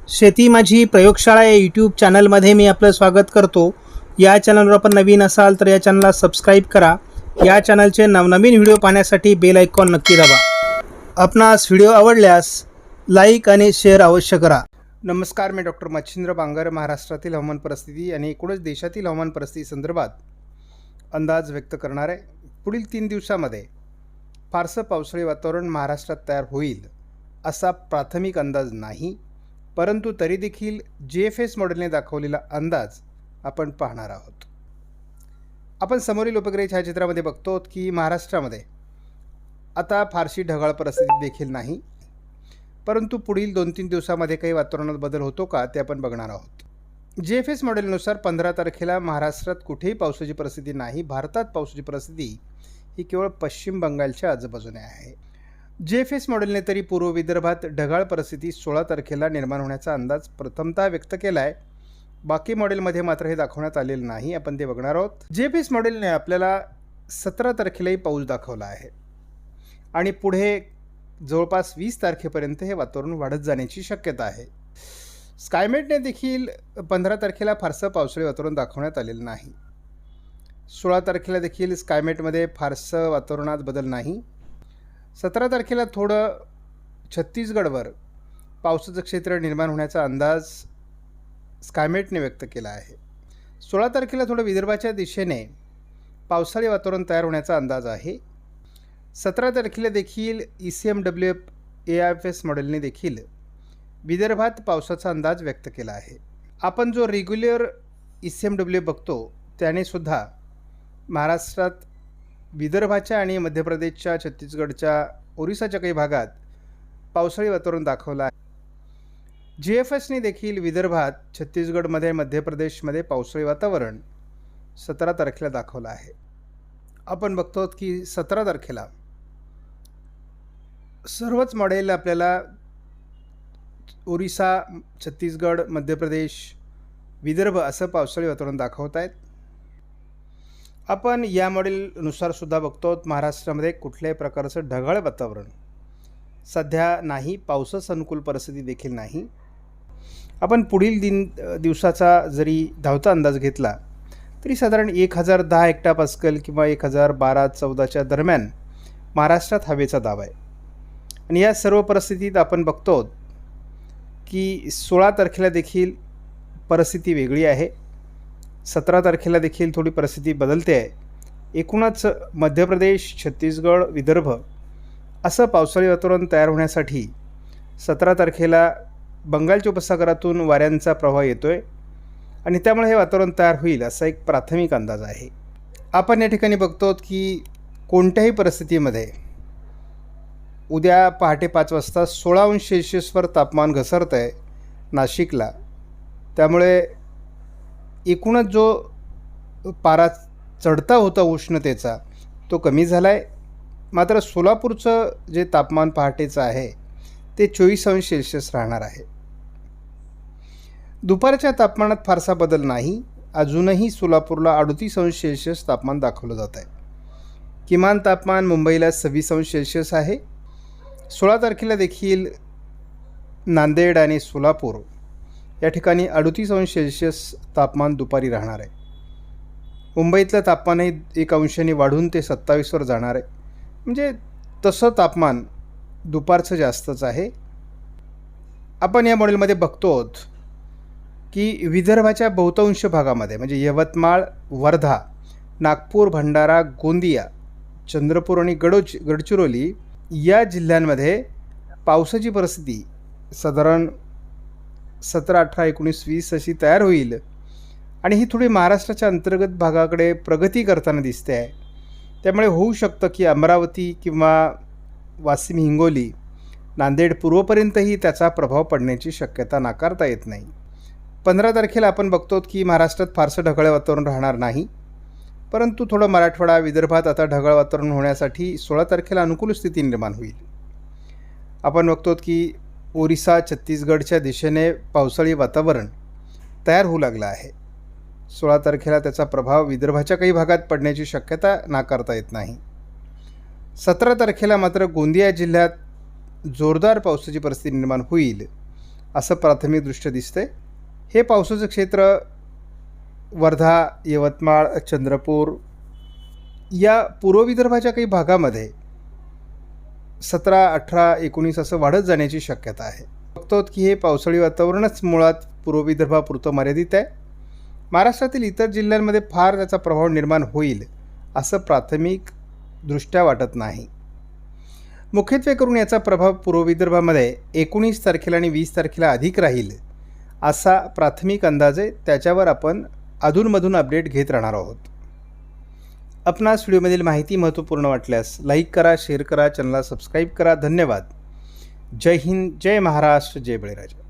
शेती माझी प्रयोगशाळा या यूट्यूब चॅनलमध्ये मी आपलं स्वागत करतो. या चॅनलवर आपण नवीन असाल तर या चॅनलला सबस्क्राईब करा. या चॅनलचे नवनवीन व्हिडिओ पाहण्यासाठी बेल आयकॉन नक्की दाबा. आपणास व्हिडिओ आवडल्यास लाईक आणि शेअर अवश्य करा. नमस्कार, मी डॉक्टर मच्छिंद्र बांगर महाराष्ट्रातील हवामान परिस्थिती आणि एकूणच देशातील हवामान परिस्थिती संदर्भात अंदाज व्यक्त करणार आहे. पुढील 3 दिवसामध्ये फारसं पावसाळी वातावरण महाराष्ट्रात तयार होईल असा प्राथमिक अंदाज नाही, परंतु तरी देखील GFS मॉडेलने दाखवलेला अंदाज आपण पाहणार आहोत. आपण समोरील उपग्रह छायाचित्रामध्ये बघतो की महाराष्ट्रामध्ये आता फारशी ढगाळ परिस्थिती देखील नाही, परंतु पुढील 2-3 दिवसामध्ये काही वातावरणात बदल होतो का ते आपण बघणार आहोत. GFS मॉडेलनुसार 15 तारखेला महाराष्ट्रात कुठेही पावसाची परिस्थिती नाही. भारतात पावसाची परिस्थिती ही केवळ पश्चिम बंगालच्या आजूबाजूने आहे. GFS मॉडेलने तरी पूर्व विदर्भात ढगाळ परिस्थिती 16 तारखेला निर्माण होण्याचा अंदाज प्रथमतः व्यक्त केला आहे. बाकी मॉडेलमध्ये मात्र हे दाखवण्यात आलेलं नाही. आपण ते बघणार आहोत. GFS मॉडेलने आपल्याला 17 तारखेलाही पाऊस दाखवला आहे आणि पुढे जवळपास 20 तारखेपर्यंत हे वातावरण वाढत जाण्याची शक्यता आहे. स्कायमेटने देखील 15 तारखेला फारसं पावसाळी वातावरण दाखवण्यात आलेलं नाही. 16 तारखेला देखील स्कायमेटमध्ये फारसं वातावरणात बदल नाही. 17 तारखेला थोडं छत्तीसगडवर पावसाचं क्षेत्र निर्माण होण्याचा अंदाज स्कायमेटने व्यक्त केला आहे. 16 तारखेला थोडं विदर्भाच्या दिशेने पावसाळी वातावरण तयार होण्याचा अंदाज आहे. 17 तारखेला देखील ECMWF AIFS मॉडेलने देखील विदर्भात पावसाचा अंदाज व्यक्त केला आहे. आपण जो रेग्युलर ECMWF बघतो त्याने सुद्धा महाराष्ट्रात विदर्भाच्या आणि मध्य प्रदेशच्या, छत्तीसगडच्या, ओरिसाच्या काही भागात पावसाळी वातावरण दाखवलं आहे. GFSने देखील विदर्भात, छत्तीसगडमध्ये, मध्य प्रदेशमध्ये पावसाळी वातावरण 17 तारखेला दाखवलं आहे. आपण बघतो की 17 तारखेला सर्वच मॉडेल आपल्याला ओरिसा, छत्तीसगड, मध्य प्रदेश, विदर्भ असं पावसाळी वातावरण दाखवत आहेत. आपण या मॉडेलनुसार सुद्धा बघतो महाराष्ट्रामध्ये कुठल्याही प्रकारचं ढगाळ वातावरण सध्या नाही. पावसास अनुकूल परिस्थिती देखील नाही. आपण पुढील दिवसाचा जरी धावता अंदाज घेतला तरी साधारण 1010 हेक्टोपास्कल किंवा 1012-14च्या दरम्यान महाराष्ट्रात हवेचा दाब आहे. आणि या सर्व परिस्थितीत आपण बघतो की 16 तारखेला देखील परिस्थिती वेगळी आहे. 17 तारखेला देखील थोडी परिस्थिती बदलते आहे. एकूणच मध्य प्रदेश, छत्तीसगड, विदर्भ असं पावसाळी वातावरण तयार होण्यासाठी 17 तारखेला बंगालच्या उपसागरातून वाऱ्यांचा प्रवाह येतो आहे आणि त्यामुळे हे वातावरण तयार होईल असा एक प्राथमिक अंदाज आहे. आपण या ठिकाणी बघतो की कोणत्याही परिस्थितीमध्ये उद्या पहाटे 5 वाजता 16°C तापमान घसरतं आहे नाशिकला. त्यामुळे एकूणच जो पारा चढता होता उष्णतेचा तो कमी झाला आहे. मात्र सोलापूरचं जे तापमान पहाटेचं आहे ते 24°C राहणार आहे. दुपारच्या तापमानात फारसा बदल नाही. अजूनही सोलापूरला 38°C तापमान दाखवलं जात आहे. किमान तापमान मुंबईला 26°C आहे. 16 तारखेला देखील नांदेड आणि सोलापूर या ठिकाणी 38°C तापमान दुपारी राहणार आहे. मुंबईतलं तापमानही 1 अंशाने वाढून ते 27वर जाणार आहे. म्हणजे तसं तापमान दुपारचं जास्तच आहे. आपण या मॉडेलमध्ये बघतो की विदर्भाच्या बहुतांश भागामध्ये म्हणजे यवतमाळ, वर्धा, नागपूर, भंडारा, गोंदिया, चंद्रपूर आणि गडचिरोली या जिल्ह्यांमध्ये पावसाची परिस्थिती साधारण 17, 18, 19, 20 अशी तयार होईल आणि ही थोडी महाराष्ट्राच्या अंतर्गत भागाकडे प्रगती करताना दिसते आहे. त्यामुळे होऊ शकतं की अमरावती किंवा वाशिम, हिंगोली, नांदेड पूर्वपर्यंतही त्याचा प्रभाव पडण्याची शक्यता नाकारता येत नाही. 15 तारखेला आपण बघतो की महाराष्ट्रात फारसं ढगाळ वातावरण राहणार नाही, परंतु थोडं मराठवाडा, विदर्भात आता ढगाळ वातावरण होण्यासाठी 16 तारखेला अनुकूल स्थिती निर्माण होईल. आपण बघतो की ओरिसा, छत्तीसगडच्या दिशेने पावसाळी वातावरण तयार होऊ लागलं आहे. 16 तारखेला त्याचा प्रभाव विदर्भाच्या काही भागात पडण्याची शक्यता नाकारता येत नाही. 17 तारखेला मात्र गोंदिया जिल्ह्यात जोरदार पावसाची परिस्थिती निर्माण होईल असं प्राथमिकदृष्ट्या दिसतंय. हे पावसाचं क्षेत्र वर्धा, यवतमाळ, चंद्रपूर या पूर्व विदर्भाच्या काही भागामध्ये 17, 18, 19 असं वाढत जाण्याची शक्यता आहे. बघतो की हे पावसाळी वातावरणच मुळात पूर्व विदर्भापुरतं मर्यादित आहे. महाराष्ट्रातील इतर जिल्ह्यांमध्ये फार त्याचा प्रभाव निर्माण होईल असं प्राथमिकदृष्ट्या वाटत नाही. मुख्यत्वे करून याचा प्रभाव पूर्व विदर्भामध्ये 19 तारखेला आणि 20 तारखेला अधिक राहील असा प्राथमिक अंदाज आहे. त्याच्यावर आपण अधूनमधून अपडेट घेत राहणार आहोत. आपणास व्हिडिओमधील माहिती महत्त्वपूर्ण वाटल्यास लाईक करा, शेअर करा, चॅनलला सबस्क्राईब करा. धन्यवाद. जय हिंद, जय महाराष्ट्र, जय बळीराजा.